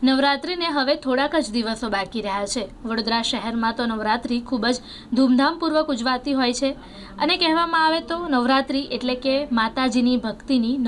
નવરાત્રિને હવે થોડાક જ દિવસો બાકી રહ્યા છે। વડોદરા શહેરમાં તો નવરાત્રિ ખૂબ જ ધૂમધામપૂર્વક ઉજવાતી હોય છે અને કહેવામાં આવે તો નવરાત્રિ એટલે કે માતાજીની ભક્તિની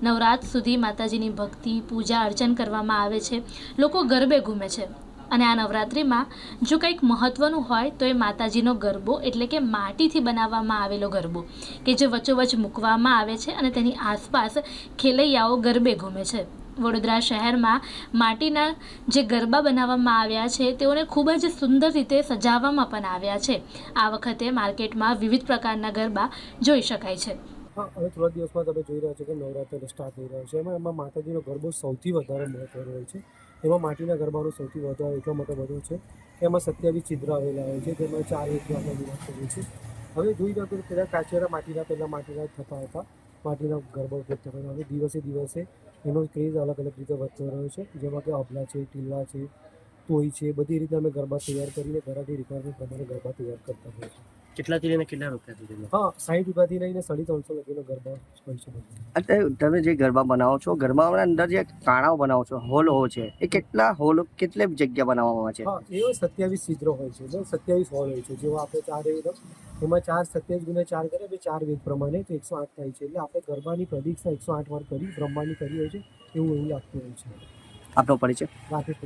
નવરાત સુધી માતાજીની ભક્તિ પૂજા અર્ચન કરવામાં આવે છે। લોકો ગરબે ઘૂમે છે અને આ નવરાત્રિમાં જો કંઈક મહત્વનું હોય તો એ માતાજીનો ગરબો એટલે કે માટીથી બનાવવામાં આવેલો ગરબો કે જે વચ્ચોવચ્ચ મૂકવામાં આવે છે અને તેની આસપાસ ખેલૈયાઓ ગરબે ઘૂમે છે। વડોદરા શહેરમાં માટીના જે ગરબા બનાવવામાં આવ્યા છે તેઓને ખૂબ જ સુંદર રીતે સજાવવામાં પણ આવ્યા છે। આ વખતે માર્કેટમાં વિવિધ પ્રકારના ગરબા જોઈ શકાય છે। હા, હવે થોડા દિવસમાં તમે જોઈ રહ્યા છો કે નવરાત્ર સ્ટાર્ટ થઈ રહ્યો છે। એમાં માતાજીનો ગરબો સૌથી વધારે મહત્વનો હોય છે। એમાં માટીના ગરબાનો સૌથી વધારે એટલો માટે વધુ છે કે એમાં 27 છિદ્ર આવેલા હોય છે, જેમાં 4 વેદનો આપણે વાત કરીએ છીએ। હવે જોઈ રહ્યા છો પહેલાં કાચેરા માટીના થતા હતા, માટીના ગરબા ઉપયોગ થતા હતા। હવે દિવસે દિવસે એનો ક્રેઝ અલગ અલગ રીતે વધતો રહ્યો છે, જેમાં કે અબલા છે, ટીલા છે, તોઈ છે, બધી રીતે અમે ગરબા તૈયાર કરીને ઘરાટી રિક્વાયરમેન્ટ પ્રમાણે ગરબા તૈયાર કરતા હોઈએ છીએ। કેટલાથી લઈને કેટલા રૂપિયા સુધીનો? હા, 60 રૂપિયાથી લઈને 350 લગીનો ગરબા હોય છે। અત્યારે તમે જે ગરબા બનાવો છો, ગરબાના અંદર જે કાણાઓ બનાવો છો, હોલ છે, એ કેટલી જગ્યા બનાવવામાં આવે છે? હા, એવા 27 છિદ્રો હોય છે, 27 હોલ હોય છે। જેવા આપણે 4 વેદ, એમાં 4 27 ગુણ્યા 4 કરે એટલે 4 વેદ પ્રમાણે તો 108 થાય છે। એટલે આપણે ગરબાની પ્રદક્ષિણા 108 વાર કરી બ્રહ્માની કરી હોય છે, એવું લાગતું હોય છે। આપનો પરિચય? રાકેશ